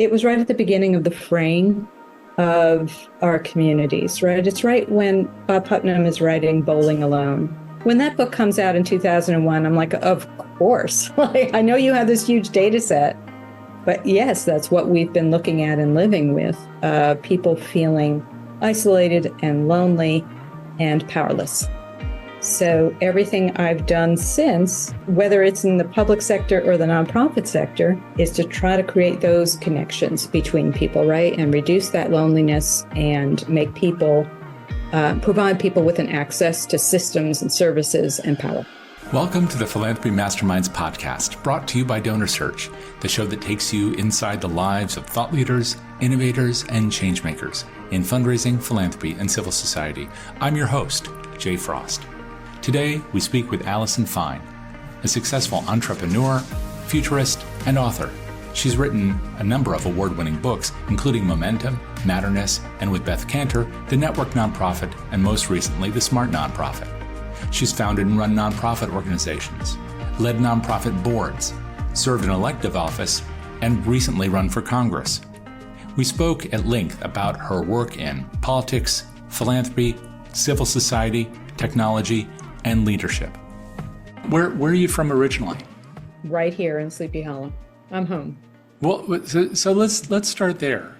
It was right at the beginning of the fraying of our communities, right? It's right when Bob Putnam is writing Bowling Alone. When that book comes out in 2001, I'm like, of course. Like, I know you have this huge data set, but yes, that's what we've been looking at and living with, people feeling isolated and lonely and powerless. So everything I've done since, whether it's in the public sector or the nonprofit sector, is to try to create those connections between people, right? And reduce that loneliness and make people, provide people with an access to systems and services and power. Welcome to the Philanthropy Masterminds podcast, brought to you by DonorSearch, the show that takes you inside the lives of thought leaders, innovators, and changemakers in fundraising, philanthropy, and civil society. I'm your host, Jay Frost. Today, we speak with Allison Fine, a successful entrepreneur, futurist, and author. She's written a number of award-winning books, including Momentum, Matterness, and with Beth Cantor, the Network Nonprofit, and most recently, the Smart Nonprofit. She's founded and run nonprofit organizations, led nonprofit boards, served in elective office, and recently run for Congress. We spoke at length about her work in politics, philanthropy, civil society, technology, and leadership. Where are you from originally? Right here in Sleepy Hollow. I'm home. Well, so let's start there.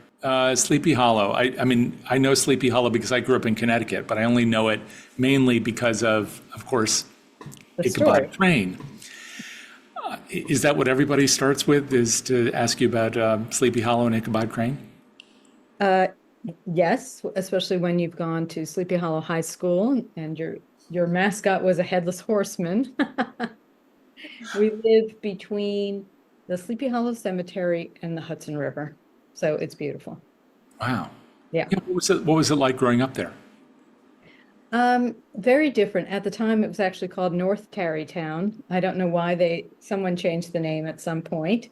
Sleepy Hollow. I mean, I know Sleepy Hollow because I grew up in Connecticut, but I only know it mainly because of course, Ichabod Crane. Is that what everybody starts with, is to ask you about Sleepy Hollow and Ichabod Crane? Yes, especially when you've gone to Sleepy Hollow High School and your mascot was a headless horseman. We live between the Sleepy Hollow Cemetery and the Hudson River. So it's beautiful. Wow. Yeah. What was it like growing up there? Very different. At the time, it was actually called North Tarrytown. I don't know why someone changed the name at some point.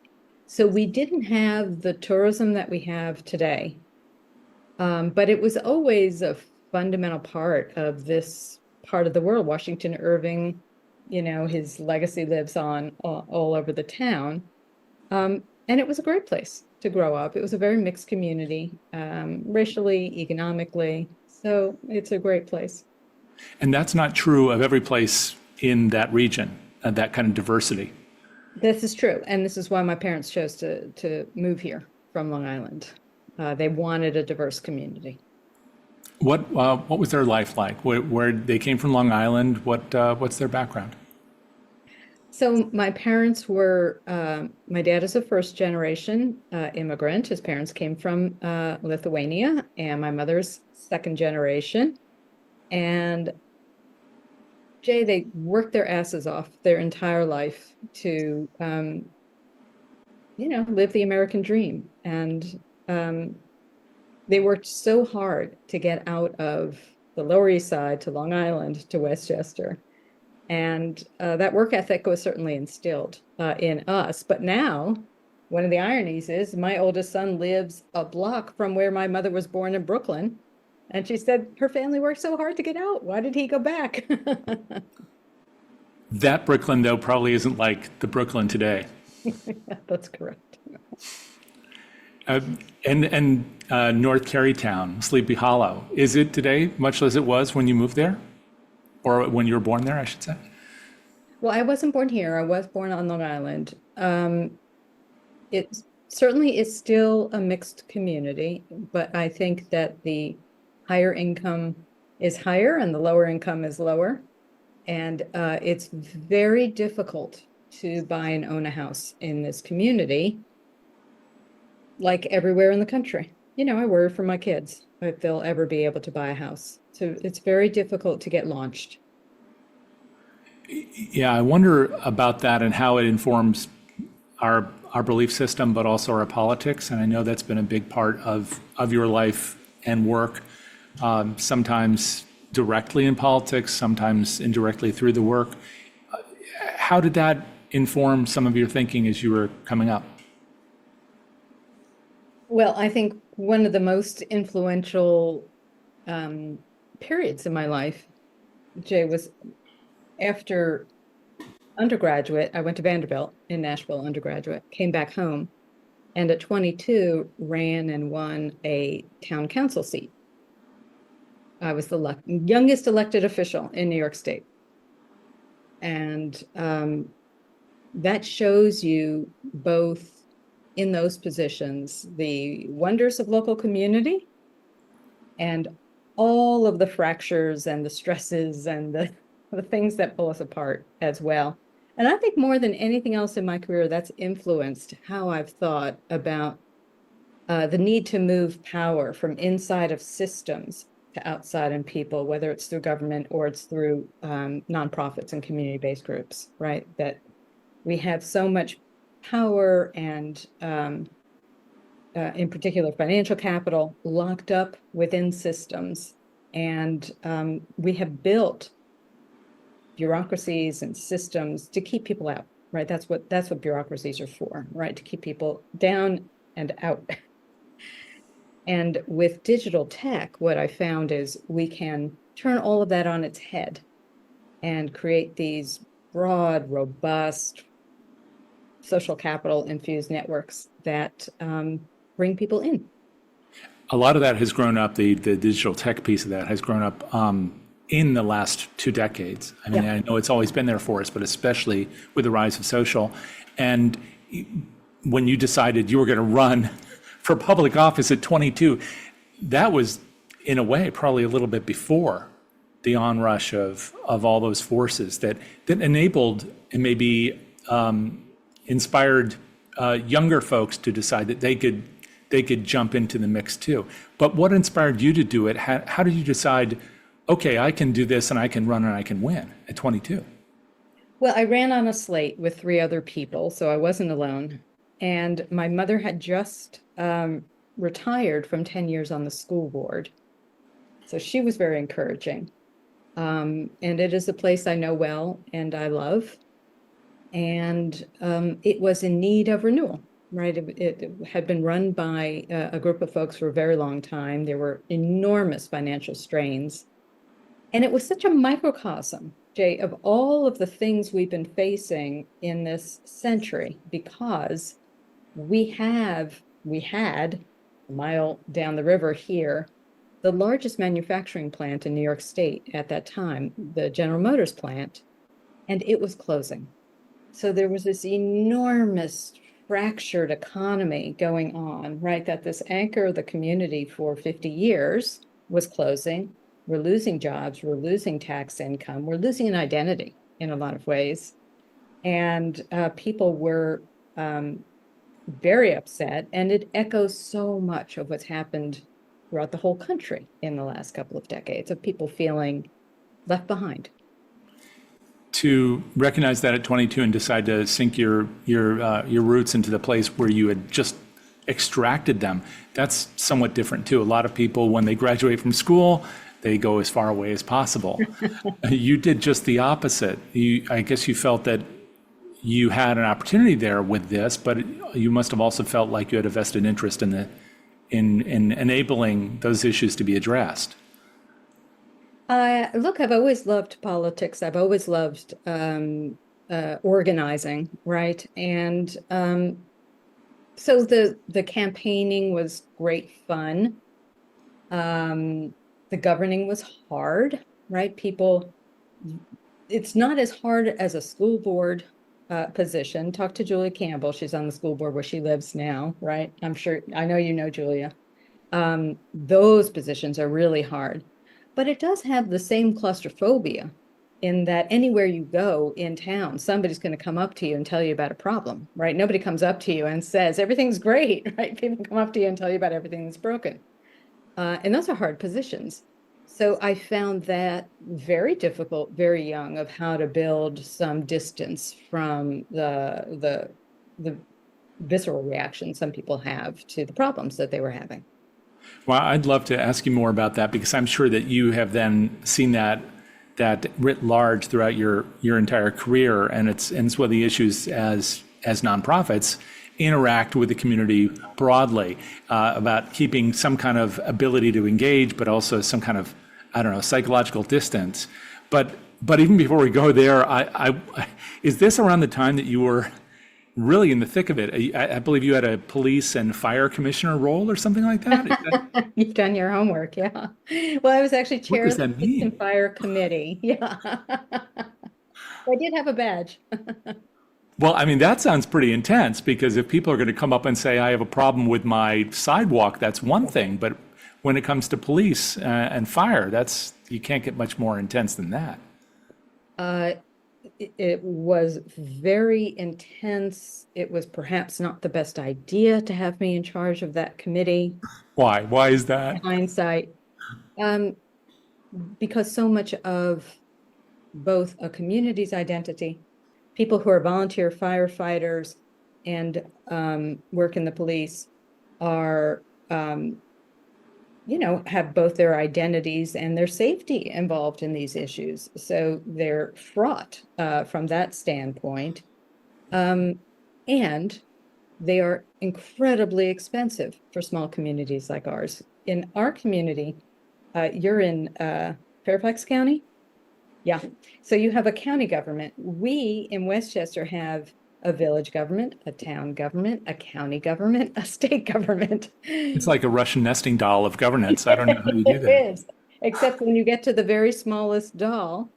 So we didn't have the tourism that we have today. But it was always a fundamental part of this part of the world. Washington Irving, his legacy lives on all over the town. And it was a great place to grow up. It was a very mixed community, racially, economically. So it's a great place. And that's not true of every place in that region, that kind of diversity. This is true. And this is why my parents chose to move here from Long Island. They wanted a diverse community. What was their life like? Where they came from Long Island? What's their background? So my parents were, my dad is a first generation immigrant. His parents came from Lithuania, and my mother's second generation. And Jay, they worked their asses off their entire life to, live the American dream. And they worked so hard to get out of the Lower East Side to Long Island to Westchester. And that work ethic was certainly instilled in us. But now, one of the ironies is my oldest son lives a block from where my mother was born in Brooklyn. And she said her family worked so hard to get out. Why did he go back? That Brooklyn, though, probably isn't like the Brooklyn today. That's correct. And North Tarrytown, Sleepy Hollow, is it today much as it was when you moved there? Or when you were born there, I should say? Well, I wasn't born here. I was born on Long Island. It certainly is still a mixed community, but I think that the higher income is higher and the lower income is lower. And it's very difficult to buy and own a house in this community, like everywhere in the country. I worry for my kids if they'll ever be able to buy a house. So it's very difficult to get launched. Yeah, I wonder about that and how it informs our belief system, but also our politics. And I know that's been a big part of your life and work, sometimes directly in politics, sometimes indirectly through the work. How did that inform some of your thinking as you were coming up? Well, I think one of the most influential periods in my life, Jay, was after undergraduate. I went to Vanderbilt in Nashville undergraduate, came back home, and at 22 ran and won a town council seat. I was the youngest elected official in New York State. And that shows you both in those positions, the wonders of local community and all of the fractures and the stresses and the things that pull us apart as well. And I think more than anything else in my career, that's influenced how I've thought about the need to move power from inside of systems to outside in people, whether it's through government or it's through nonprofits and community-based groups, right? That we have so much power and in particular financial capital locked up within systems. And we have built bureaucracies and systems to keep people out, right? That's what bureaucracies are for, right? To keep people down and out. And with digital tech, what I found is we can turn all of that on its head and create these broad, robust, social capital infused networks that bring people in. A lot of that has grown up, the digital tech piece of that has grown up in the last 2 decades. I mean, yeah. I know it's always been there for us, but especially with the rise of social. And when you decided you were going to run for public office at 22, that was, in a way, probably a little bit before the onrush of all those forces that enabled and maybe inspired younger folks to decide that they could jump into the mix too. But what inspired you to do it? How did you decide, okay, I can do this and I can run and I can win at 22? Well, I ran on a slate with 3 other people, so I wasn't alone. And my mother had just retired from 10 years on the school board. So she was very encouraging. And it is a place I know well and I love. And it was in need of renewal, right? It had been run by a group of folks for a very long time. There were enormous financial strains. And it was such a microcosm, Jay, of all of the things we've been facing in this century, because we had a mile down the river here, the largest manufacturing plant in New York State at that time, the General Motors plant, and it was closing. So there was this enormous fractured economy going on, right? That this anchor of the community for 50 years was closing. We're losing jobs, we're losing tax income, we're losing an identity in a lot of ways. And people were very upset, and it echoes so much of what's happened throughout the whole country in the last couple of decades, of people feeling left behind. To recognize that at 22 and decide to sink your roots into the place where you had just extracted them, that's somewhat different too. A lot of people, when they graduate from school, they go as far away as possible. You did just the opposite. I guess you felt that you had an opportunity there with this, but you must have also felt like you had a vested interest in enabling those issues to be addressed. Look, I've always loved politics. I've always loved organizing, right? And so the campaigning was great fun. The governing was hard, right? It's not as hard as a school board position. Talk to Julia Campbell. She's on the school board where she lives now, right? I know you know Julia. Those positions are really hard. But it does have the same claustrophobia in that anywhere you go in town, somebody's going to come up to you and tell you about a problem, right? Nobody comes up to you and says, everything's great, right? People come up to you and tell you about everything that's broken. And those are hard positions. So I found that very difficult, very young, of how to build some distance from the visceral reaction some people have to the problems that they were having. Well, I'd love to ask you more about that, because I'm sure that you have then seen that writ large throughout your entire career, and it's one of the issues as nonprofits interact with the community broadly, about keeping some kind of ability to engage, but also some kind of, I don't know, psychological distance. But even before we go there, is this around the time that you were really in the thick of it. I believe you had a police and fire commissioner role or something like that. You've done your homework, yeah. Well, I was actually What chair does of the that Police and mean? Fire Committee. Yeah. I did have a badge. Well, I mean, that sounds pretty intense because if people are going to come up and say, I have a problem with my sidewalk, that's one thing. But when it comes to police and fire, you can't get much more intense than that. Uh, it was very intense. It was perhaps not the best idea to have me in charge of that committee. Why? Why is In that? hindsight, um, because so much of both a community's identity, people who are volunteer firefighters and work in the police are, have both their identities and their safety involved in these issues. So they're fraught from that standpoint. And they are incredibly expensive for small communities like ours. In our community, you're in Fairfax County? Yeah. So you have a county government. We in Westchester have a village government, a town government, a county government, a state government. It's like a Russian nesting doll of governance. I don't know how you do It that. is. Except when you get to the very smallest doll,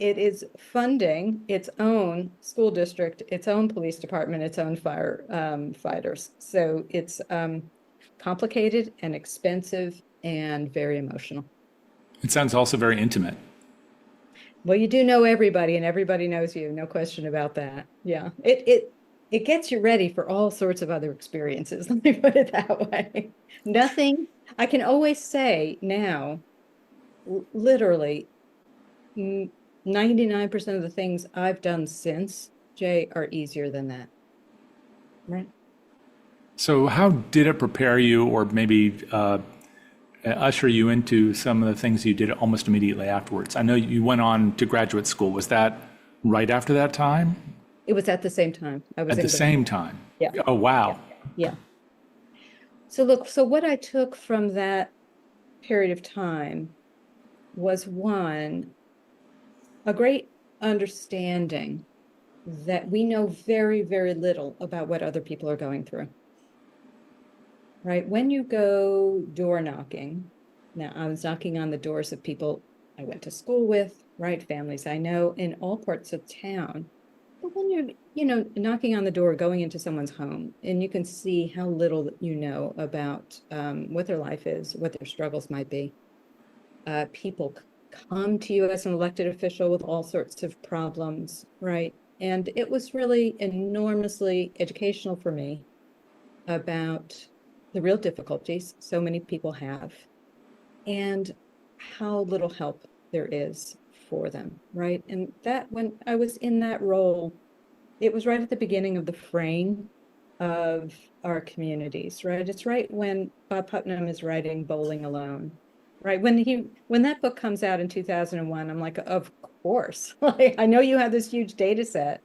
it is funding its own school district, its own police department, its own fire fighters. So it's complicated and expensive and very emotional. It sounds also very intimate. Well, you do know everybody and everybody knows you, no question about that. Yeah. It gets you ready for all sorts of other experiences. Let me put it that way. Nothing, I can always say now, literally 99% of the things I've done since, Jay, are easier than that. Right. So, how did it prepare you, or maybe usher you into some of the things you did almost immediately afterwards? I know you went on to graduate school. Was that right after that time? It was at the same time. I was At in the grad. same time? Yeah. Oh, wow. Yeah. So look, so what I took from that period of time was one, a great understanding that we know very, very little about what other people are going through. Right? When you go door knocking, now I was knocking on the doors of people I went to school with, right? Families I know in all parts of town. But when you're, knocking on the door, going into someone's home, and you can see how little you know about what their life is, what their struggles might be. People come to you as an elected official with all sorts of problems, right? And it was really enormously educational for me about the real difficulties so many people have and how little help there is for them, right? And that when I was in that role, it was right at the beginning of the fraying of our communities, right? It's right when Bob Putnam is writing Bowling Alone, right? When that book comes out in 2001, I'm like, of course. Like, I know you have this huge data set,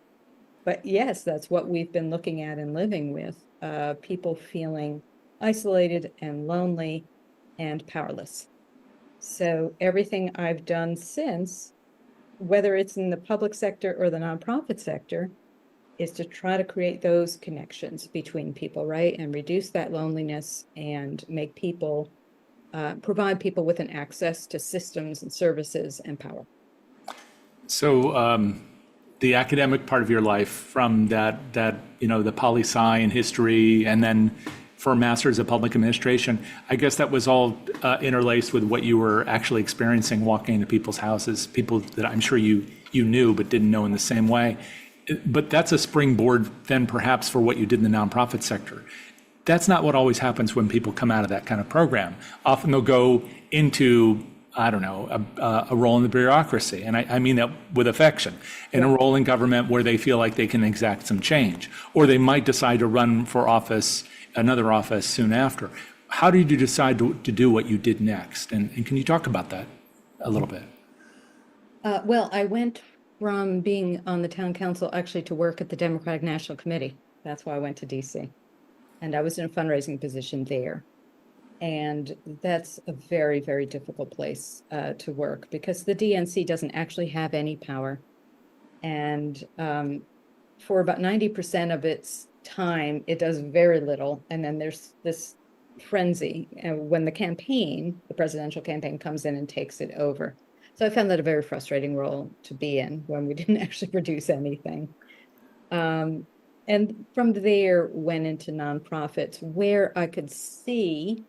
but yes, that's what we've been looking at and living with, people feeling isolated and lonely and powerless. So everything I've done since, whether it's in the public sector or the nonprofit sector, is to try to create those connections between people, right? And reduce that loneliness and make people, provide people with an access to systems and services and power. So, the academic part of your life, from the poli sci in history, and then for a master's of public administration, I guess that was all interlaced with what you were actually experiencing walking into people's houses, people that I'm sure you knew but didn't know in the same way. But that's a springboard then perhaps for what you did in the nonprofit sector. That's not what always happens when people come out of that kind of program. Often they'll go into, I don't know, a role in the bureaucracy. And I mean that with affection. In a role in government where they feel like they can exact some change. Or they might decide to run for office, another office soon after. How did you decide to do what you did next? And can you talk about that a little bit? Well, I went from being on the town council actually to work at the Democratic National Committee. That's why I went to DC. And I was in a fundraising position there. And that's a very, very difficult place to work because the DNC doesn't actually have any power. And for about 90% of its time, it does very little. And then there's this frenzy when the presidential campaign comes in and takes it over. So I found that a very frustrating role to be in when we didn't actually produce anything. And from there went into nonprofits where I could see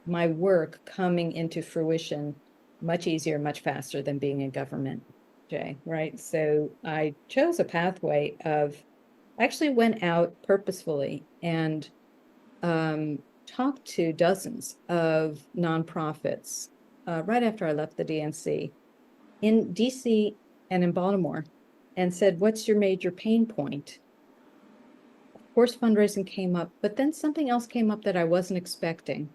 my work coming into fruition much easier, much faster than being in government, Jay, right? So I chose a pathway I actually went out purposefully and talked to dozens of nonprofits right after I left the DNC in DC and in Baltimore and said, what's your major pain point? Of course, fundraising came up, but then something else came up that I wasn't expecting.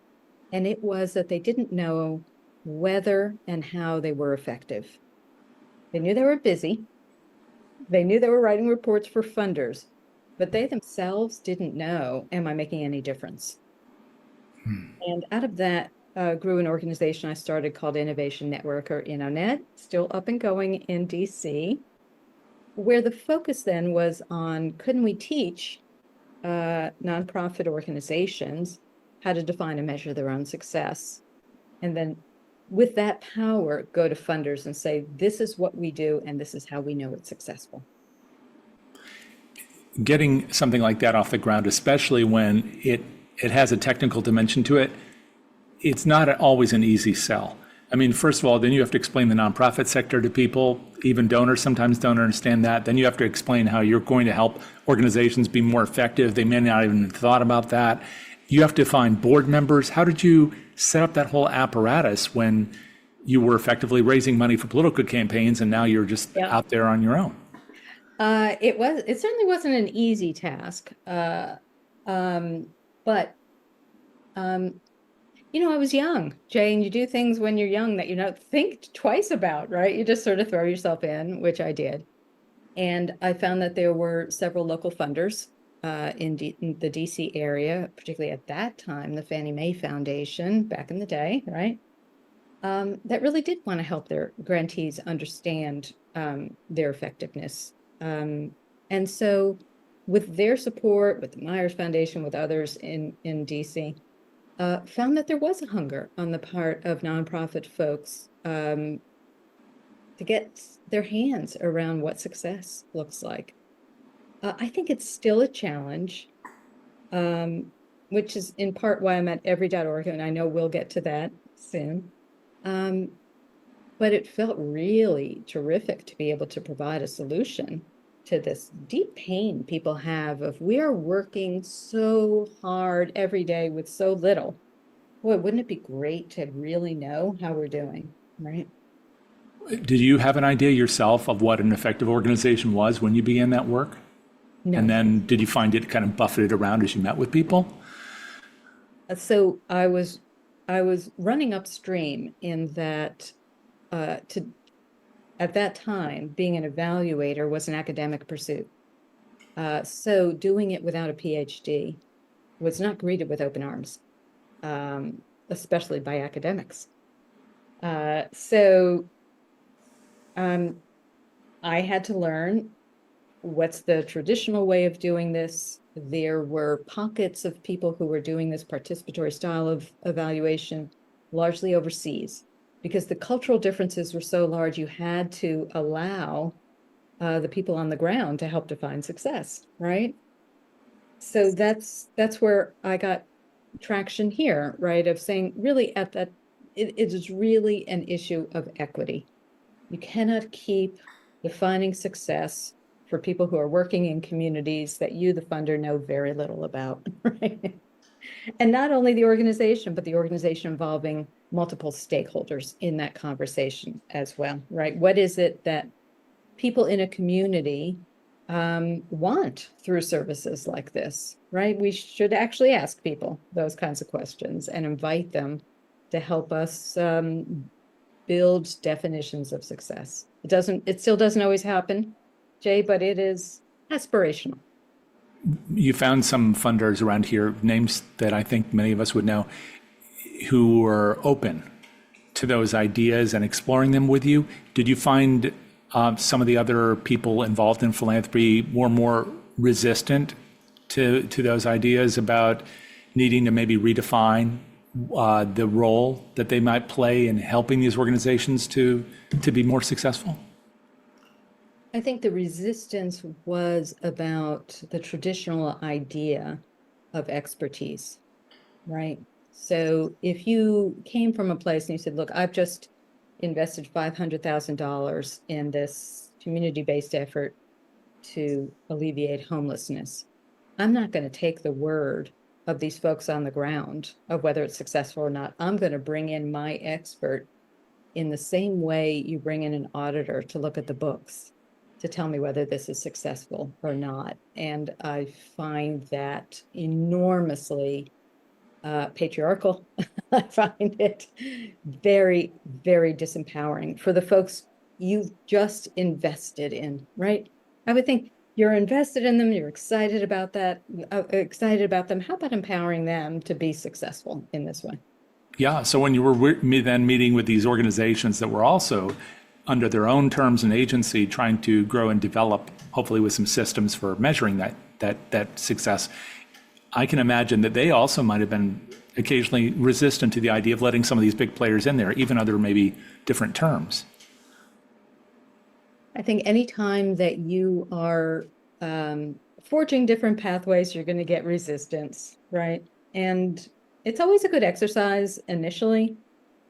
And it was that they didn't know whether and how they were effective. They knew they were busy. They knew they were writing reports for funders, but they themselves didn't know, am I making any difference? And out of that grew an organization I started called Innovation Network, or InnoNet, still up and going in DC, where the focus then was on, couldn't we teach nonprofit organizations how to define and measure their own success? And then with that power, go to funders and say, this is what we do, and this is how we know it's successful. Getting something like that off the ground, especially when it has a technical dimension to it, it's not always an easy sell. I mean, first of all, then you have to explain the nonprofit sector to people. Even donors sometimes don't understand that. Then you have to explain how you're going to help organizations be more effective. They may not even have thought about that. You have to find board members. How did you set up that whole apparatus when you were effectively raising money for political campaigns and now you're just out there on your own? It certainly wasn't an easy task. But I was young, Jay, and you do things when you're young that you don't think twice about, right? You just sort of throw yourself in, which I did. And I found that there were several local funders in the DC area, particularly at that time, the Fannie Mae Foundation back in the day, right? That really did want to help their grantees understand their effectiveness. And so with their support, with the Myers Foundation, with others in DC, found that there was a hunger on the part of nonprofit folks to get their hands around what success looks like. I think it's still a challenge, which is in part why I'm at every.org, and I know we'll get to that soon. But it felt really terrific to be able to provide a solution to this deep pain people have of, we are working so hard every day with so little. Boy, wouldn't it be great to really know how we're doing, right? Did you have an idea yourself of what an effective organization was when you began that work? No. And then did you find it kind of buffeted around as you met with people? So I was running upstream in that at that time, being an evaluator was an academic pursuit. So doing it without a PhD was not greeted with open arms, especially by academics. So I had to learn what's the traditional way of doing this. There were pockets of people who were doing this participatory style of evaluation, largely overseas, because the cultural differences were so large. You had to allow the people on the ground to help define success, right? So that's where I got traction here, right? Of saying, really, at that, it is really an issue of equity. You cannot keep defining success for people who are working in communities that you, the funder, know very little about, right? And not only the organization, but the organization involving multiple stakeholders in that conversation as well, right? What is it that people in a community want through services like this, right? We should actually ask people those kinds of questions and invite them to help us build definitions of success. It still doesn't always happen, Jay, but it is aspirational. You found some funders around here, names that I think many of us would know, who were open to those ideas and exploring them with you. Did you find some of the other people involved in philanthropy more and more resistant to those ideas about needing to maybe redefine the role that they might play in helping these organizations to be more successful? I think the resistance was about the traditional idea of expertise, right? So if you came from a place and you said, look, I've just invested $500,000 in this community-based effort to alleviate homelessness, I'm not going to take the word of these folks on the ground of whether it's successful or not. I'm going to bring in my expert in the same way you bring in an auditor to look at the books to tell me whether this is successful or not. And I find that enormously patriarchal. I find it very, very disempowering for the folks you've just invested in, right? I would think you're invested in them, you're excited about that, excited about them. How about empowering them to be successful in this way? Yeah. So when you were then meeting with these organizations that were also under their own terms and agency trying to grow and develop, hopefully with some systems for measuring that success, I can imagine that they also might have been occasionally resistant to the idea of letting some of these big players in there, even under maybe different terms. I think anytime that you are forging different pathways, you're going to get resistance, right? And it's always a good exercise initially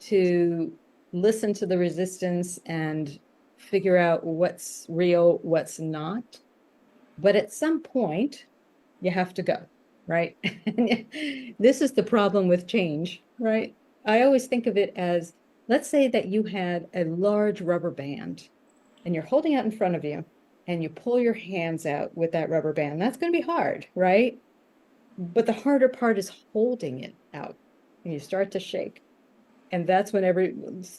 to listen to the resistance and figure out what's real, what's not. But at some point, you have to go, right? This is the problem with change, right? I always think of it as, let's say that you had a large rubber band and you're holding it in front of you and you pull your hands out with that rubber band. That's going to be hard, right? But the harder part is holding it out and you start to shake. And that's when every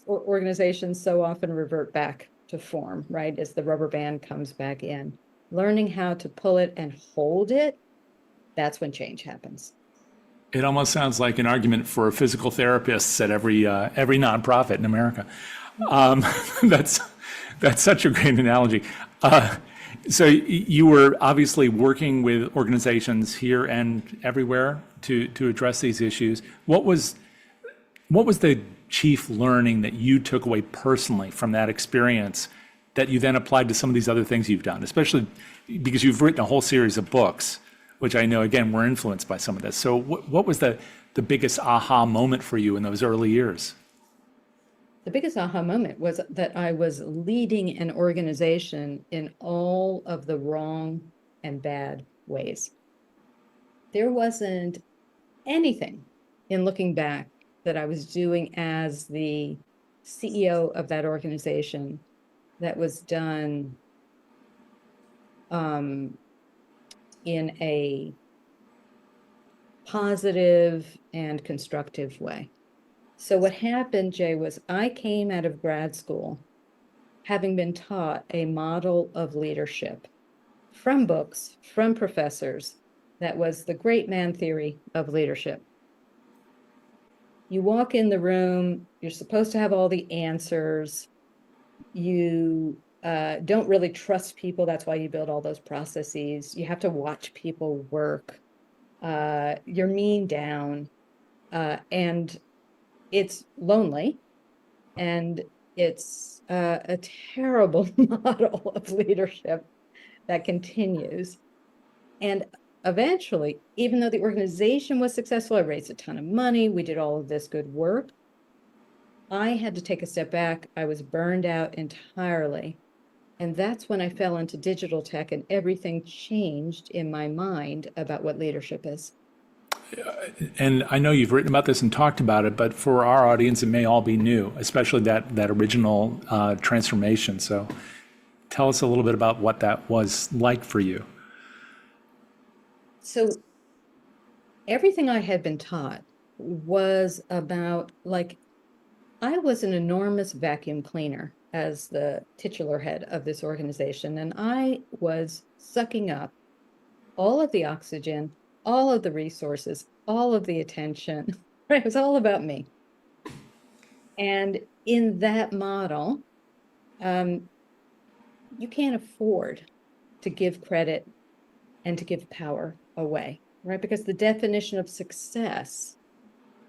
organization so often revert back to form, right? As the rubber band comes back in. Learning how to pull it and hold it, that's when change happens. It almost sounds like an argument for physical therapists at every nonprofit in America. That's such a great analogy. So you were obviously working with organizations here and everywhere to address these issues. What was the chief learning that you took away personally from that experience that you then applied to some of these other things you've done, especially because you've written a whole series of books, which I know, again, were influenced by some of this. So what was the biggest aha moment for you in those early years? The biggest aha moment was that I was leading an organization in all of the wrong and bad ways. There wasn't anything in looking back that I was doing as the CEO of that organization that was done in a positive and constructive way. So what happened, Jay, was I came out of grad school having been taught a model of leadership from books, from professors, that was the great man theory of leadership. You walk in the room, you're supposed to have all the answers. You don't really trust people. That's why you build all those processes. You have to watch people work. You're mean down. And it's lonely. And it's a terrible model of leadership that continues. And eventually, even though the organization was successful, I raised a ton of money, we did all of this good work, I had to take a step back. I was burned out entirely. And that's when I fell into digital tech and everything changed in my mind about what leadership is. And I know you've written about this and talked about it, but for our audience, it may all be new, especially that original transformation. So tell us a little bit about what that was like for you. So everything I had been taught was about, like, I was an enormous vacuum cleaner as the titular head of this organization, and I was sucking up all of the oxygen, all of the resources, all of the attention. Right? It was all about me. And in that model, you can't afford to give credit and to give power away, right? Because the definition of success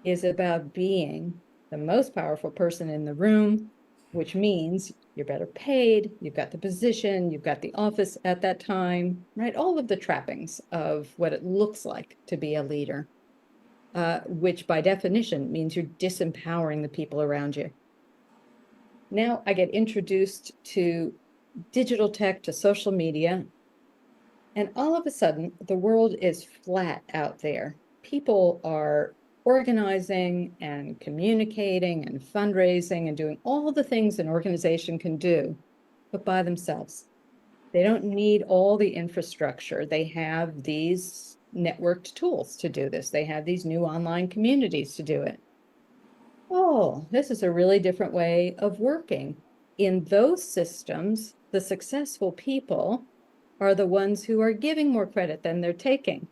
is about being the most powerful person in the room, which means you're better paid, you've got the position, you've got the office at that time, right? All of the trappings of what it looks like to be a leader, which by definition means you're disempowering the people around you. Now I get introduced to digital tech, to social media, and all of a sudden the world is flat out there. People are organizing and communicating and fundraising and doing all the things an organization can do, but by themselves. They don't need all the infrastructure. They have these networked tools to do this. They have these new online communities to do it. Oh, this is a really different way of working. In those systems, the successful people are the ones who are giving more credit than they're taking,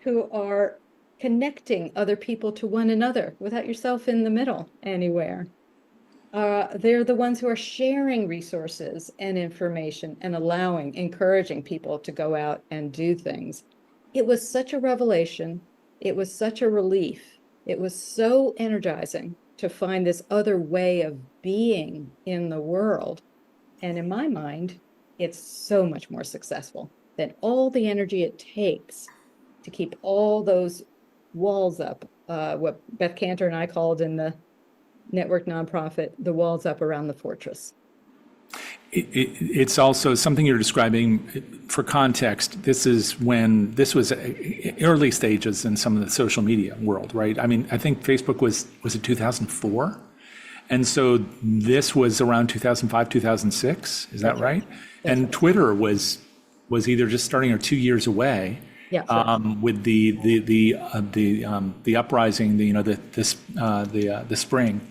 who are connecting other people to one another without yourself in the middle anywhere. They're the ones who are sharing resources and information and encouraging people to go out and do things. It was such a revelation. It was such a relief. It was so energizing to find this other way of being in the world. And in my mind, it's so much more successful than all the energy it takes to keep all those walls up, what Beth Cantor and I called in the network nonprofit, the walls up around the fortress. It's also something you're describing. For context, this was early stages in some of the social media world, right? I mean, I think Facebook was it 2004? And so this was around 2005, 2006. Is that right? And Twitter was either just starting or 2 years away. Yeah, sure. With the uprising, the spring,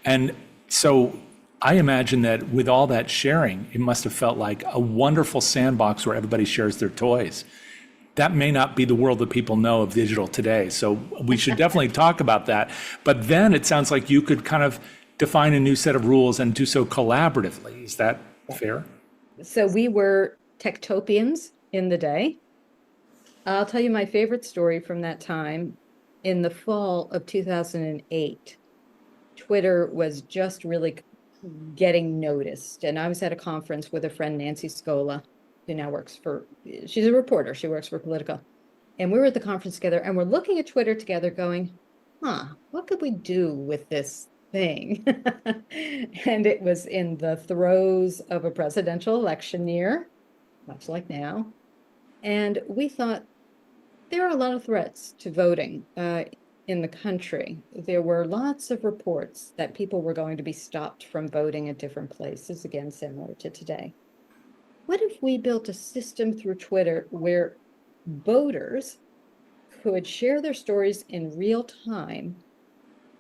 and so I imagine that with all that sharing, it must have felt like a wonderful sandbox where everybody shares their toys. That may not be the world that people know of digital today, so we should definitely talk about that. But then it sounds like you could kind of define a new set of rules and do so collaboratively. Is that fair? So we were techtopians in the day. I'll tell you my favorite story from that time. In the fall of 2008, Twitter was just really getting noticed. And I was at a conference with a friend, Nancy Scola, who now she's a reporter. She works for Politico. And we were at the conference together and we're looking at Twitter together going, what could we do with this thing? And it was in the throes of a presidential election year, much like now. And we thought there are a lot of threats to voting in the country. There were lots of reports that people were going to be stopped from voting at different places, again, similar to today. What if we built a system through Twitter where voters could share their stories in real time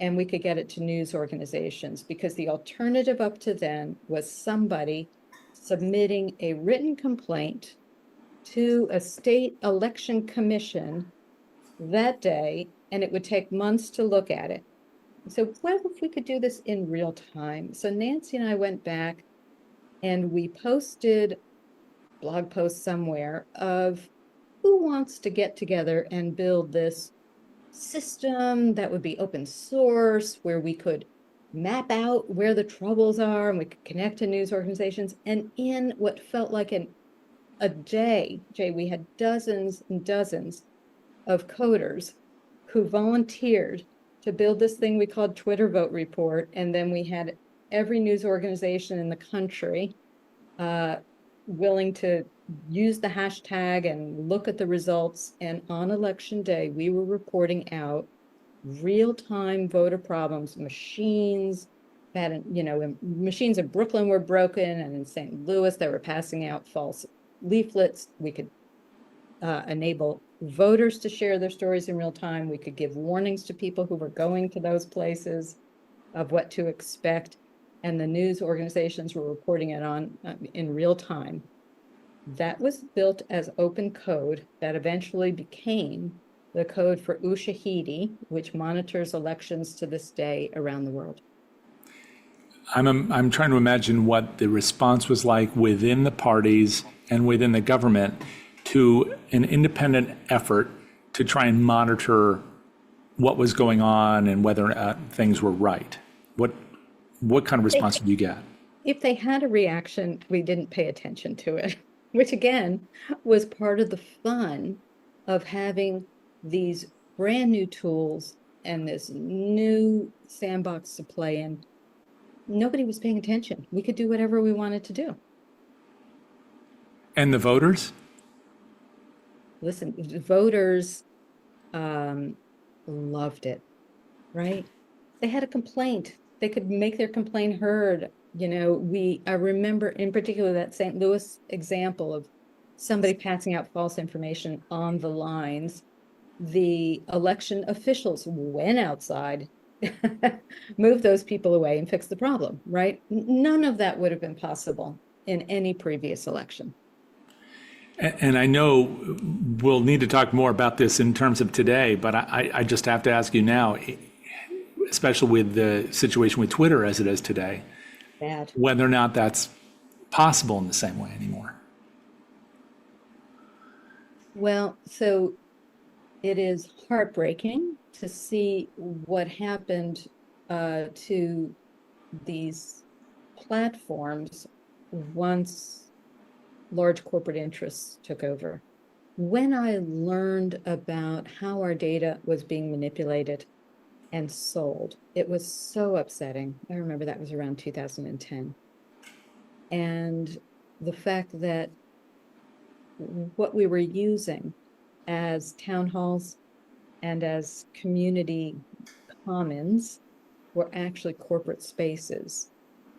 and we could get it to news organizations? Because the alternative up to then was somebody submitting a written complaint to a state election commission that day, and it would take months to look at it. So what if we could do this in real time? So Nancy and I went back and we posted blog posts somewhere of who wants to get together and build this system that would be open source, where we could map out where the troubles are and we could connect to news organizations. And in what felt like a day, Jay, we had dozens and dozens of coders who volunteered to build this thing we called Twitter Vote Report. And then we had every news organization in the country willing to use the hashtag and look at the results. And on election day, we were reporting out real-time voter problems, machines machines in Brooklyn were broken, and in St. Louis, they were passing out false leaflets. We could enable voters to share their stories in real time. We could give warnings to people who were going to those places of what to expect. And the news organizations were reporting it on in real time. That was built as open code that eventually became the code for Ushahidi, which monitors elections to this day around the world. I'm trying to imagine what the response was like within the parties and within the government to an independent effort to try and monitor what was going on and whether or not things were right? What kind of response did you get? If they had a reaction, we didn't pay attention to it, which again was part of the fun of having these brand new tools and this new sandbox to play in. Nobody was paying attention. We could do whatever we wanted to do. And the voters? Listen, the voters loved it, right? They had a complaint. They could make their complaint heard. I remember in particular that St. Louis example of somebody passing out false information on the lines. The election officials went outside, moved those people away and fixed the problem, right? None of that would have been possible in any previous election. And I know we'll need to talk more about this in terms of today, but I just have to ask you now, especially with the situation with Twitter as it is today, whether or not that's possible in the same way anymore. Well, so it is heartbreaking to see what happened to these platforms once large corporate interests took over. When I learned about how our data was being manipulated and sold, it was so upsetting. I remember that was around 2010. And the fact that what we were using as town halls and as community commons were actually corporate spaces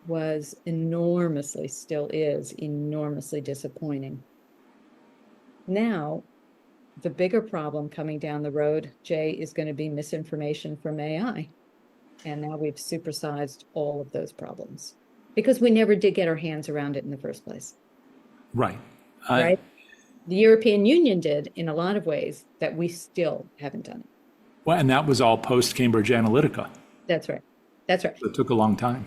was enormously, still is enormously disappointing. Now, the bigger problem coming down the road, Jay, is going to be misinformation from AI. And now we've supersized all of those problems because we never did get our hands around it in the first place. Right. Right? The European Union did in a lot of ways that we still haven't done it. Well, and that was all post-Cambridge Analytica. That's right. That's right. It took a long time.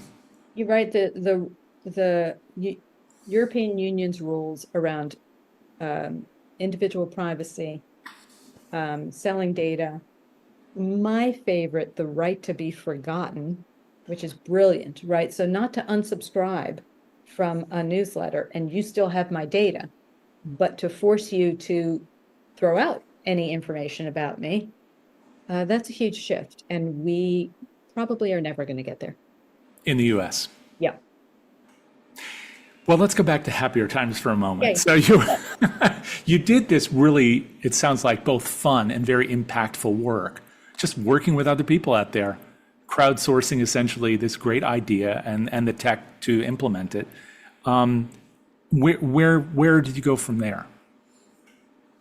You're right. The European Union's rules around individual privacy, selling data. My favorite, the right to be forgotten, which is brilliant, right? So not to unsubscribe from a newsletter and you still have my data, but to force you to throw out any information about me. That's a huge shift. And we probably are never going to get there. In the US. Yeah. Well, let's go back to happier times for a moment. Yay. So you did this really, it sounds like both fun and very impactful work, just working with other people out there, crowdsourcing essentially this great idea and the tech to implement it. Where did you go from there?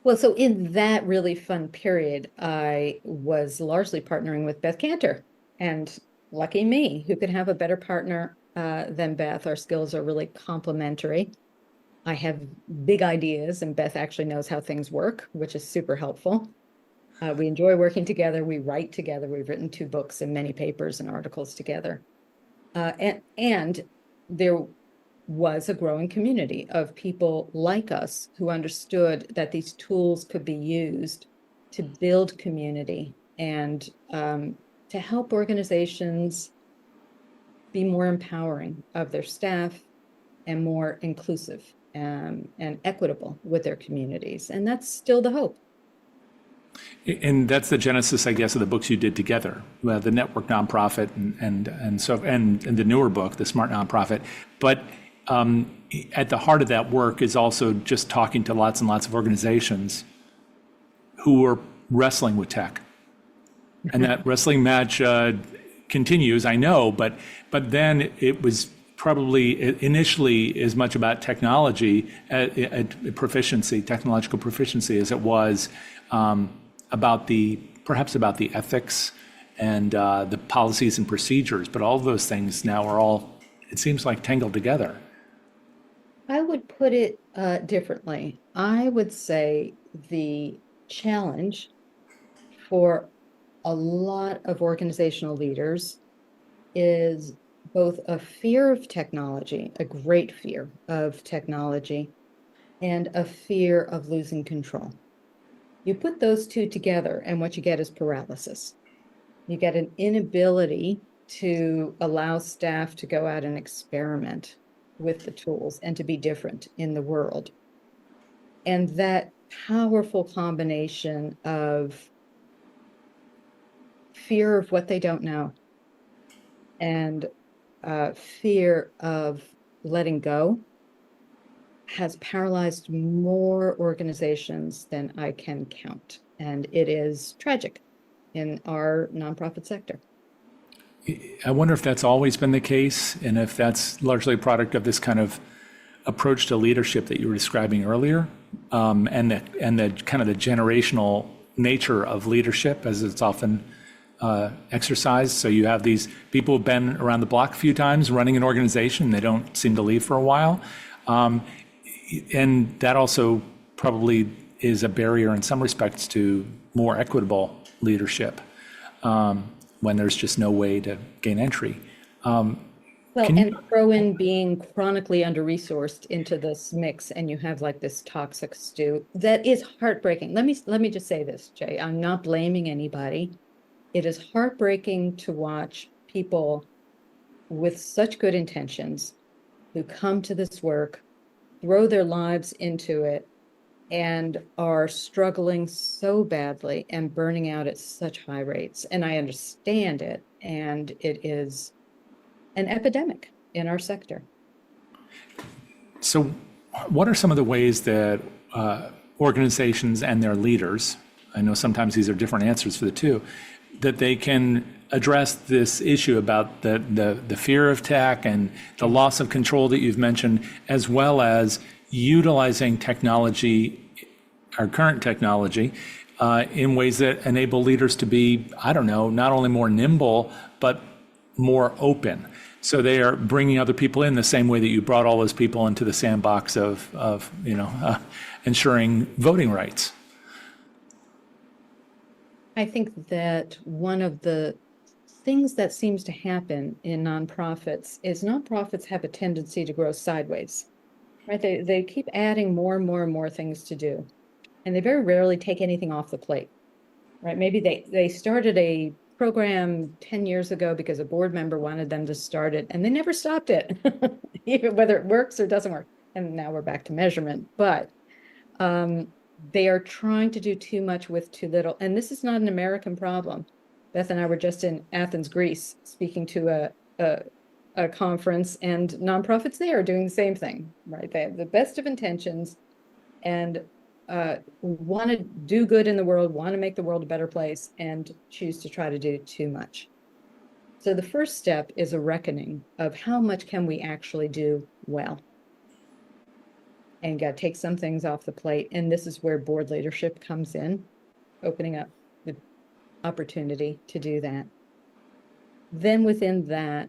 Well, so in that really fun period, I was largely partnering with Beth Cantor, and lucky me, who could have a better partner than Beth. Our skills are really complementary. I have big ideas, and Beth actually knows how things work, which is super helpful. We enjoy working together. We write together. We've written 2 books and many papers and articles together. And there was a growing community of people like us who understood that these tools could be used to build community and to help organizations be more empowering of their staff and more inclusive and equitable with their communities. And that's still the hope. And that's the genesis, I guess, of the books you did together, the Network Nonprofit and the newer book, The Smart Nonprofit. But at the heart of that work is also just talking to lots and lots of organizations who are wrestling with tech. And that wrestling match continues, I know, but then it was probably initially as much about technology, proficiency, technological proficiency, as it was about the ethics and the policies and procedures. But all of those things now are all, it seems like, tangled together. I would put it differently. I would say the challenge for a lot of organizational leaders is both a fear of technology, a great fear of technology, and a fear of losing control. You put those two together, and what you get is paralysis. You get an inability to allow staff to go out and experiment with the tools and to be different in the world. And that powerful combination of fear of what they don't know and fear of letting go has paralyzed more organizations than I can count. And it is tragic in our nonprofit sector. I wonder if that's always been the case, and if that's largely a product of this kind of approach to leadership that you were describing earlier, and the kind of the generational nature of leadership as it's often exercised. So you have these people who've been around the block a few times running an organization, they don't seem to leave for a while. And that also probably is a barrier in some respects to more equitable leadership, when there's just no way to gain entry. Well, and throw in being chronically under-resourced into this mix, and you have like this toxic stew that is heartbreaking. Let me just say this, Jay. I'm not blaming anybody. It is heartbreaking to watch people with such good intentions who come to this work, throw their lives into it, and are struggling so badly and burning out at such high rates. And I understand it, and it is an epidemic in our sector. So what are some of the ways that organizations and their leaders, I know sometimes these are different answers for the two, that they can address this issue about the fear of tech and the loss of control that you've mentioned, as well as utilizing technology, our current technology, in ways that enable leaders to be, I don't know, not only more nimble, but more open. So they are bringing other people in the same way that you brought all those people into the sandbox of ensuring voting rights. I think that one of the things that seems to happen in nonprofits is nonprofits have a tendency to grow sideways, right? They keep adding more and more and more things to do, and they very rarely take anything off the plate, right? Maybe they started a program 10 years ago because a board member wanted them to start it, and they never stopped it, even whether it works or doesn't work. And now we're back to measurement, but they are trying to do too much with too little. And this is not an American problem. Beth and I were just in Athens, Greece, speaking to a conference, and nonprofits there are doing the same thing, right? They have the best of intentions and want to do good in the world, want to make the world a better place, and choose to try to do too much. So the first step is a reckoning of how much can we actually do well. And got to take some things off the plate. And this is where board leadership comes in, opening up the opportunity to do that. Then within that,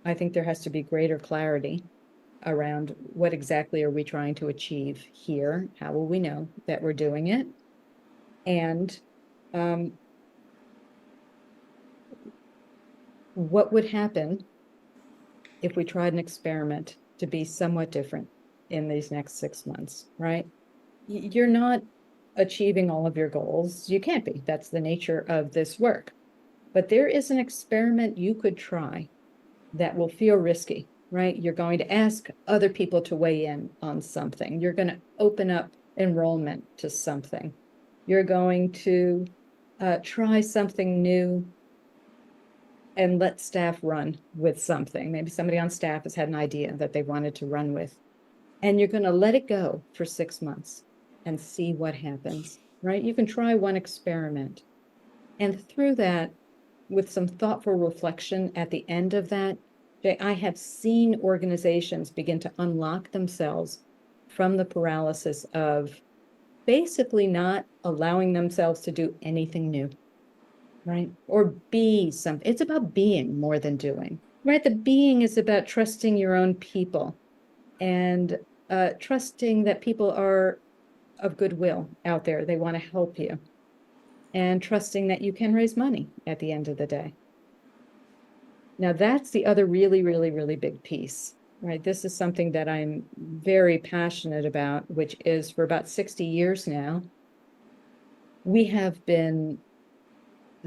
I think there has to be greater clarity around what exactly are we trying to achieve here? How will we know that we're doing it? And what would happen if we tried an experiment to be somewhat different in these next 6 months, right? You're not achieving all of your goals. You can't be. That's the nature of this work. But there is an experiment you could try that will feel risky, right? You're going to ask other people to weigh in on something. You're going to open up enrollment to something. You're going to try something new and let staff run with something. Maybe somebody on staff has had an idea that they wanted to run with. And you're going to let it go for 6 months and see what happens, right? You can try one experiment. And through that, with some thoughtful reflection at the end of that, Jay, I have seen organizations begin to unlock themselves from the paralysis of basically not allowing themselves to do anything new, right? Or be something. It's about being more than doing, right? The being is about trusting your own people and trusting that people are of goodwill out there. They want to help you, and trusting that you can raise money at the end of the day. Now, that's the other really, really, really big piece. right? This is something that I'm very passionate about, which is for about 60 years now, we have been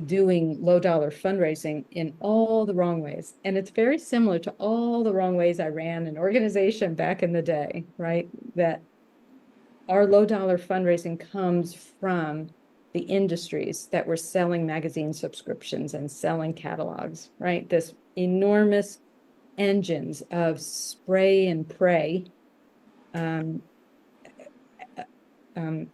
doing low dollar fundraising in all the wrong ways. And it's very similar to all the wrong ways I ran an organization back in the day, right? That our low dollar fundraising comes from the industries that were selling magazine subscriptions and selling catalogs, right? This enormous engines of spray and pray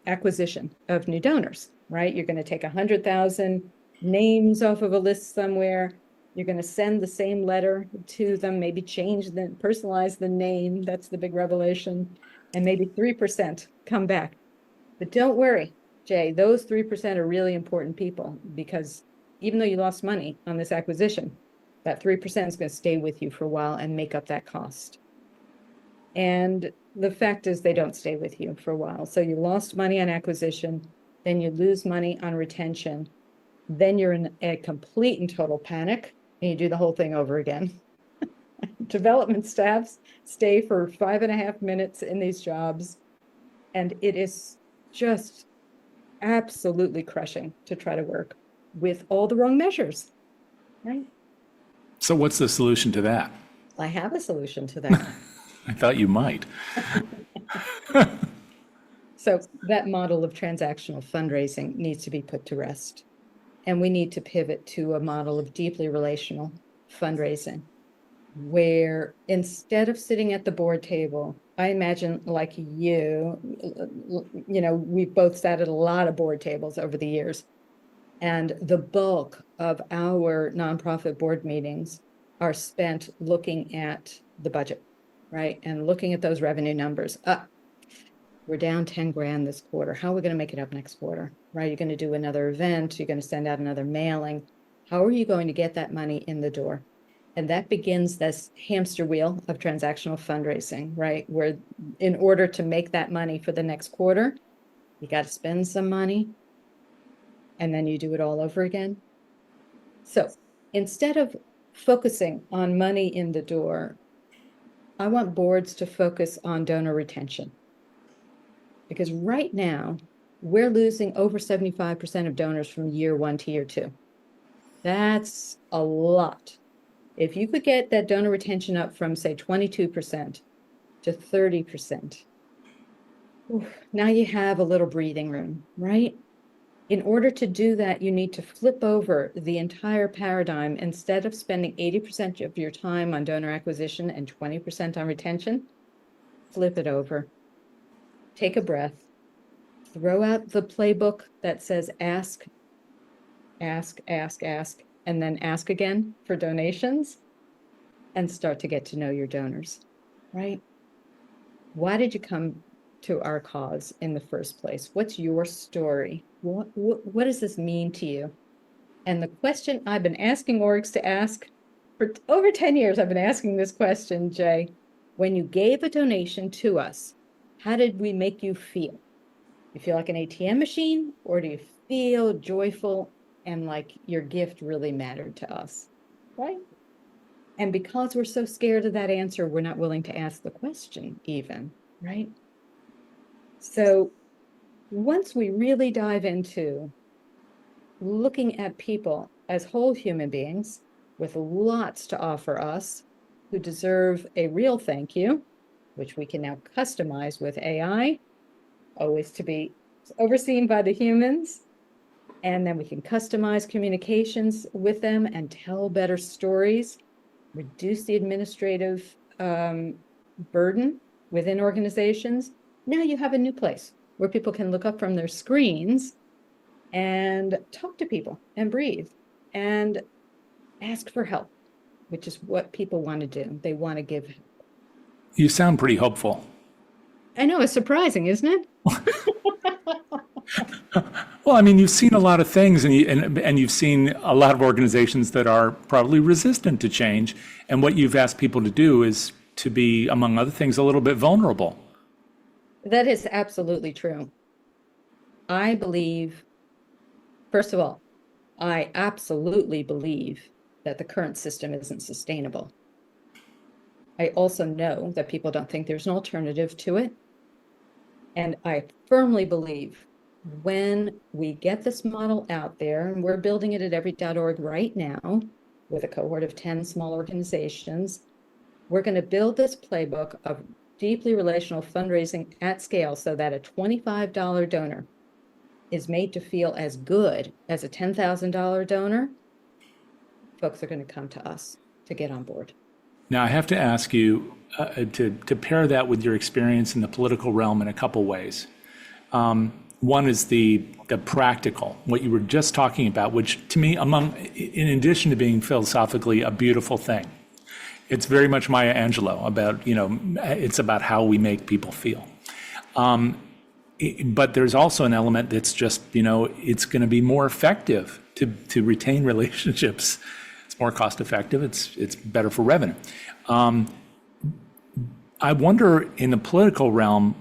acquisition of new donors, right? You're going to take 100,000 names off of a list somewhere. You're going to send the same letter to them, maybe personalize the name. That's the big revelation. And maybe 3% come back. But don't worry, Jay, those 3% are really important people, because even though you lost money on this acquisition, that 3% is going to stay with you for a while and make up that cost. And the fact is, they don't stay with you for a while. So you lost money on acquisition, then you lose money on retention. Then you're in a complete and total panic, and you do the whole thing over again. Development staffs stay for 5.5 minutes in these jobs, and it is just absolutely crushing to try to work with all the wrong measures, right? So what's the solution to that? I have a solution to that. I thought you might. So that model of transactional fundraising needs to be put to rest. And we need to pivot to a model of deeply relational fundraising, where instead of sitting at the board table, I imagine, like we've both sat at a lot of board tables over the years. And the bulk of our nonprofit board meetings are spent looking at the budget, right? And looking at those revenue numbers. We're down 10 grand this quarter. How are we going to make it up next quarter, right? You're going to do another event. You're going to send out another mailing. How are you going to get that money in the door? And that begins this hamster wheel of transactional fundraising, right? Where in order to make that money for the next quarter, you got to spend some money, and then you do it all over again. So instead of focusing on money in the door, I want boards to focus on donor retention. Because right now, we're losing over 75% of donors from year 1 to year 2. That's a lot. If you could get that donor retention up from, say, 22% to 30%, now you have a little breathing room, right? In order to do that, you need to flip over the entire paradigm. Instead of spending 80% of your time on donor acquisition and 20% on retention, flip it over. Take a breath, throw out the playbook that says ask, ask, ask, ask, and then ask again for donations, and start to get to know your donors, right? Why did you come to our cause in the first place? What's your story? What does this mean to you? And the question I've been asking orgs to ask for over 10 years, I've been asking this question, Jay. When you gave a donation to us, how did we make you feel? You feel like an ATM machine, or do you feel joyful and like your gift really mattered to us, right? And because we're so scared of that answer, we're not willing to ask the question even, right? So once we really dive into looking at people as whole human beings with lots to offer us, who deserve a real thank you, which we can now customize with AI, always to be overseen by the humans. And then we can customize communications with them and tell better stories, reduce the administrative burden within organizations. Now you have a new place where people can look up from their screens and talk to people and breathe and ask for help, which is what people want to do. They want to give help. You sound pretty hopeful. I know, it's surprising, isn't it? Well, I mean, you've seen a lot of things, and you've seen a lot of organizations that are probably resistant to change. And what you've asked people to do is to be, among other things, a little bit vulnerable. That is absolutely true. I believe, first of all, I absolutely believe that the current system isn't sustainable. I also know that people don't think there's an alternative to it. And I firmly believe when we get this model out there, and we're building it at every.org right now with a cohort of 10 small organizations, we're going to build this playbook of deeply relational fundraising at scale so that a $25 donor is made to feel as good as a $10,000 donor. Folks are going to come to us to get on board. Now, I have to ask you to pair that with your experience in the political realm in a couple ways. One is the practical, what you were just talking about, which to me, in addition to being philosophically a beautiful thing, it's very much Maya Angelou about, it's about how we make people feel. But there's also an element that's just, it's going to be more effective to retain relationships. It's more cost effective. It's better for revenue. I wonder in the political realm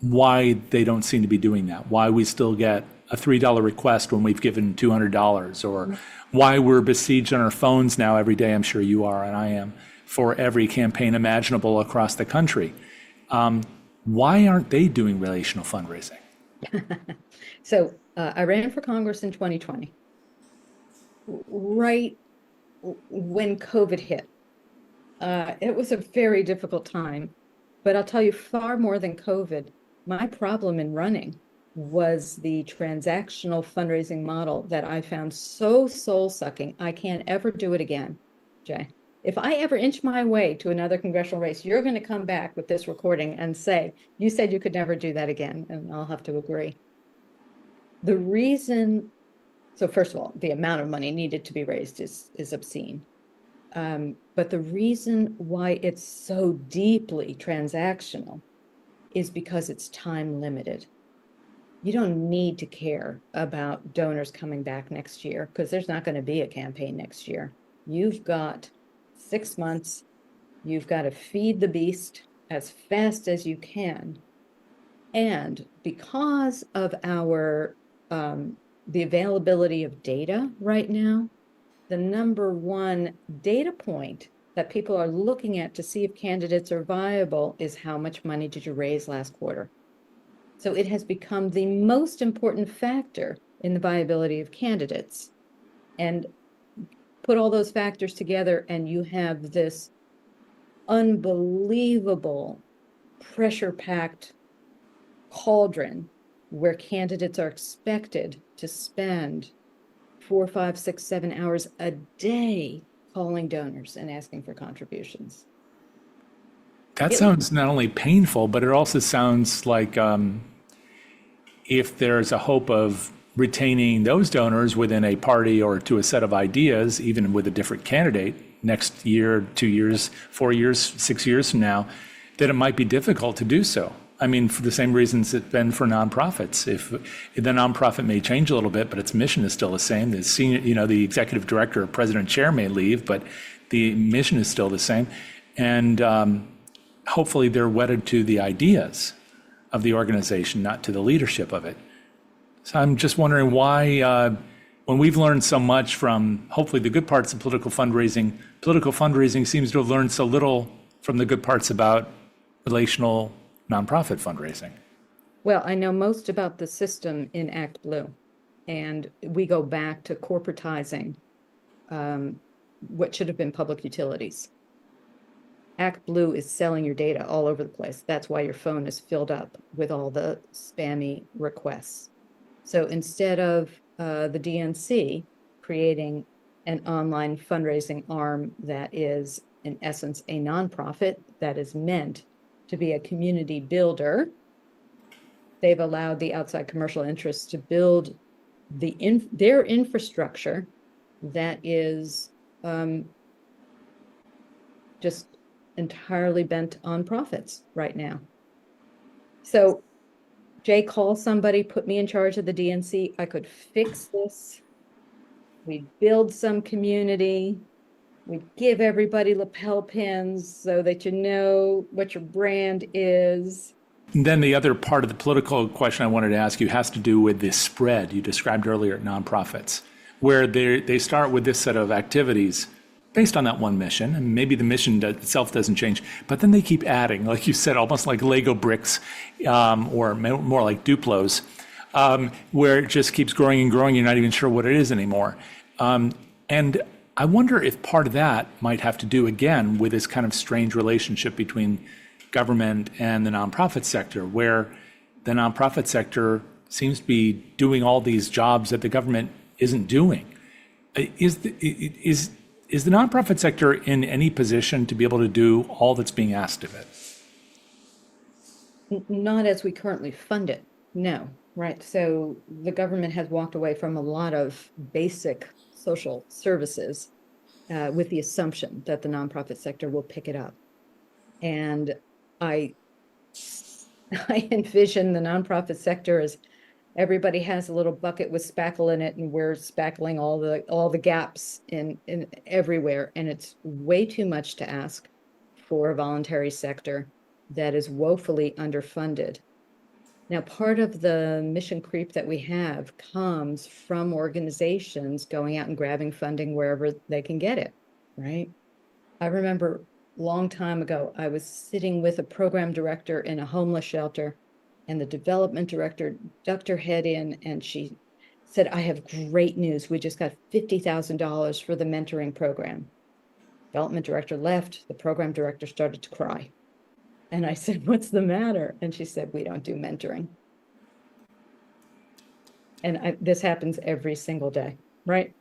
why they don't seem to be doing that. Why we still get a $3 request when we've given $200, or why we're besieged on our phones now every day. I'm sure you are, and I am, for every campaign imaginable across the country. Why aren't they doing relational fundraising? So I ran for Congress in 2020, right when COVID hit. It was a very difficult time, but I'll tell you, far more than COVID, my problem in running was the transactional fundraising model that I found so soul-sucking. I can't ever do it again, Jay. If I ever inch my way to another congressional race, you're going to come back with this recording and say, you said you could never do that again, and I'll have to agree. The reason, so first of all, the amount of money needed to be raised is obscene. But the reason why it's so deeply transactional is because it's time limited. You don't need to care about donors coming back next year because there's not going to be a campaign next year. You've got 6 months. You've got to feed the beast as fast as you can. And because of our the availability of data right now, the number one data point that people are looking at to see if candidates are viable is how much money did you raise last quarter. So it has become the most important factor in the viability of candidates. And put all those factors together and you have this unbelievable pressure-packed cauldron where candidates are expected to spend 4, 5, 6, 7 hours a day calling donors and asking for contributions. That sounds not only painful, but it also sounds like if there's a hope of retaining those donors within a party or to a set of ideas, even with a different candidate next year, 2 years, 4 years, 6 years from now, that it might be difficult to do so. I mean, for the same reasons it's been for nonprofits. If the nonprofit may change a little bit, but its mission is still the same. The senior, the executive director or president chair may leave, but the mission is still the same. And hopefully they're wedded to the ideas of the organization, not to the leadership of it. So I'm just wondering why, when we've learned so much from hopefully the good parts of political fundraising seems to have learned so little from the good parts about relational nonprofit fundraising. Well, I know most about the system in Act Blue, and we go back to corporatizing what should have been public utilities. Act Blue is selling your data all over the place. That's why your phone is filled up with all the spammy requests. So instead of the DNC creating an online fundraising arm that is, in essence, a nonprofit that is meant to be a community builder, they've allowed the outside commercial interests to build their infrastructure that is just entirely bent on profits right now. So Jay, call somebody, put me in charge of the DNC. I could fix this. We'd build some community. We'd give everybody lapel pins so that you know what your brand is. And then the other part of the political question I wanted to ask you has to do with this spread you described earlier at nonprofits, where they start with this set of activities, based on that one mission, and maybe the mission itself doesn't change, but then they keep adding, like you said, almost like Lego bricks, or more like Duplos, where it just keeps growing and growing. You're not even sure what it is anymore. And I wonder if part of that might have to do, again, with this kind of strange relationship between government and the nonprofit sector, where the nonprofit sector seems to be doing all these jobs that the government isn't doing. Is the nonprofit sector in any position to be able to do all that's being asked of it? Not as we currently fund it, no, right? So the government has walked away from a lot of basic social services with the assumption that the nonprofit sector will pick it up. And I envision the nonprofit sector as everybody has a little bucket with spackle in it, and we're spackling all the gaps in everywhere. And it's way too much to ask for a voluntary sector that is woefully underfunded. Now, part of the mission creep that we have comes from organizations going out and grabbing funding wherever they can get it, right? I remember a long time ago, I was sitting with a program director in a homeless shelter, and the development director ducked her head in and she said, "I have great news. We just got $50,000 for the mentoring program." Development director left. The program director started to cry. And I said, "What's the matter?" And she said, "We don't do mentoring." And this happens every single day, right?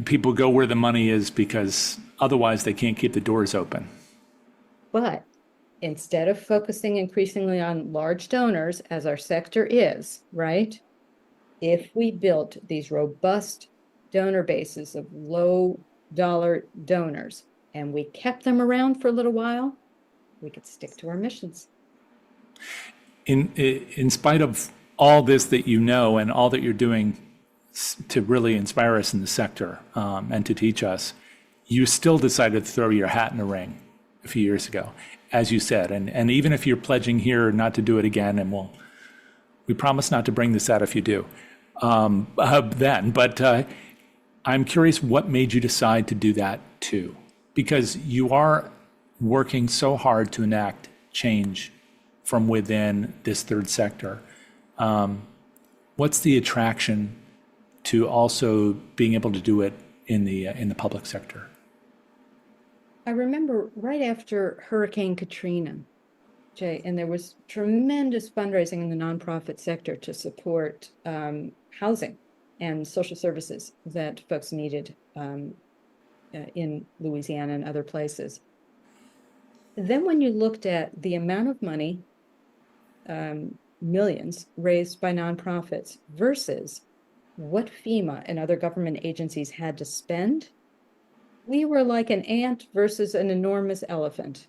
People go where the money is because otherwise they can't keep the doors open. But instead of focusing increasingly on large donors, as our sector is, right? If we built these robust donor bases of low dollar donors and we kept them around for a little while, we could stick to our missions. In spite of all this that you know and all that you're doing to really inspire us in the sector, and to teach us, you still decided to throw your hat in the ring a few years ago, as you said. And even if you're pledging here not to do it again, and we promise not to bring this out if you do, but I'm curious what made you decide to do that too, because you are working so hard to enact change from within this third sector. What's the attraction to also being able to do it in the public sector? I remember right after Hurricane Katrina, Jay, and there was tremendous fundraising in the nonprofit sector to support housing and social services that folks needed in Louisiana and other places. Then when you looked at the amount of money, millions raised by nonprofits versus what FEMA and other government agencies had to spend, we were like an ant versus an enormous elephant.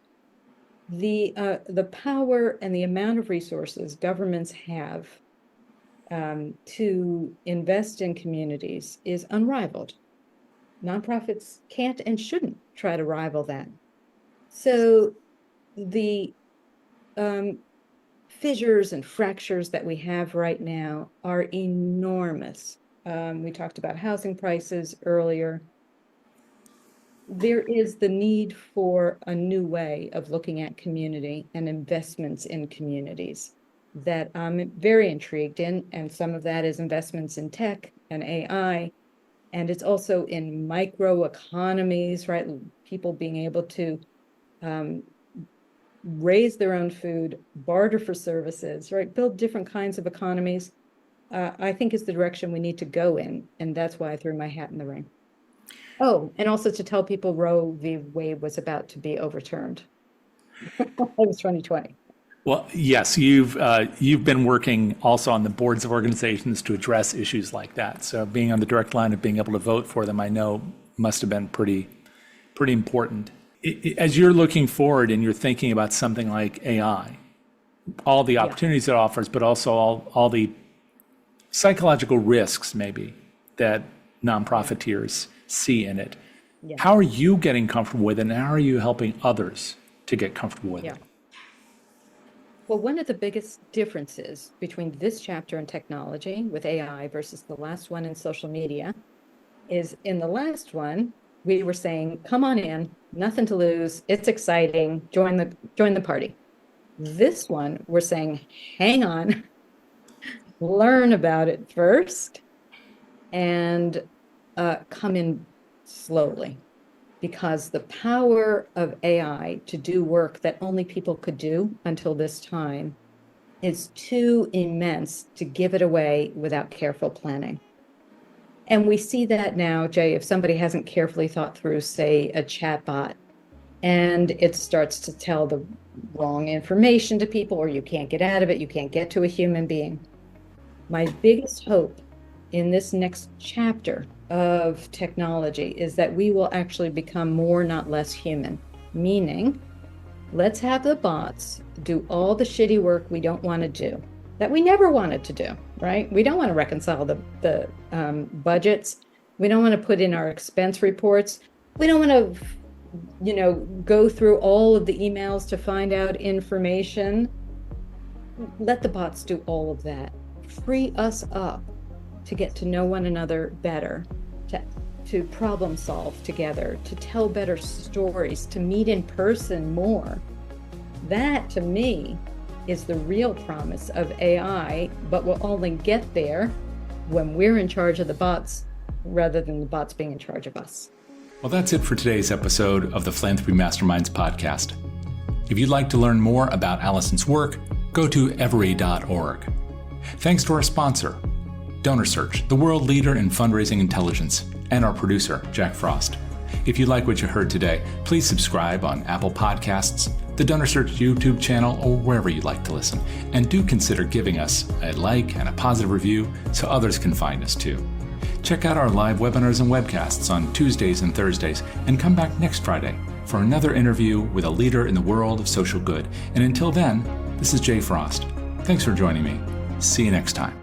The power and the amount of resources governments have to invest in communities is unrivaled. Nonprofits can't and shouldn't try to rival that. So the fissures and fractures that we have right now are enormous. We talked about housing prices earlier. There is the need for a new way of looking at community and investments in communities that I'm very intrigued in. And some of that is investments in tech and AI. And it's also in micro economies, right? People being able to raise their own food, barter for services, right? Build different kinds of economies, I think is the direction we need to go in. And that's why I threw my hat in the ring. Oh, and also to tell people Roe v. Wade was about to be overturned. It was 2020. Well, yes, you've been working also on the boards of organizations to address issues like that. So being on the direct line of being able to vote for them, I know must have been pretty important. As you're looking forward and you're thinking about something like AI, all the opportunities it offers, but also all the psychological risks maybe that nonprofiteers see in it. Yeah. How are you getting comfortable with it, and how are you helping others to get comfortable with it? Well, one of the biggest differences between this chapter in technology with AI versus the last one in social media is in the last one, we were saying, come on in, nothing to lose. It's exciting. Join the party. This one, we're saying, hang on, learn about it first, and come in slowly. Because the power of AI to do work that only people could do until this time is too immense to give it away without careful planning. And we see that now, Jay, if somebody hasn't carefully thought through, say, a chatbot, and it starts to tell the wrong information to people, or you can't get out of it, you can't get to a human being. My biggest hope in this next chapter of technology is that we will actually become more, not less human, meaning let's have the bots do all the shitty work we don't want to do, that we never wanted to do, right? We don't want to reconcile the budgets. We don't want to put in our expense reports. We don't want to, go through all of the emails to find out information. Let the bots do all of that. Free us up to get to know one another better, to problem solve together, to tell better stories, to meet in person more. That, to me, is the real promise of AI, but we'll only get there when we're in charge of the bots rather than the bots being in charge of us. Well, that's it for today's episode of the Philanthropy Masterminds podcast. If you'd like to learn more about Allison's work, go to every.org. Thanks to our sponsor, DonorSearch, the world leader in fundraising intelligence, and our producer, Jack Frost. If you like what you heard today, please subscribe on Apple Podcasts, the DonorSearch YouTube channel, or wherever you like to listen. And do consider giving us a like and a positive review so others can find us too. Check out our live webinars and webcasts on Tuesdays and Thursdays, and come back next Friday for another interview with a leader in the world of social good. And until then, this is Jay Frost. Thanks for joining me. See you next time.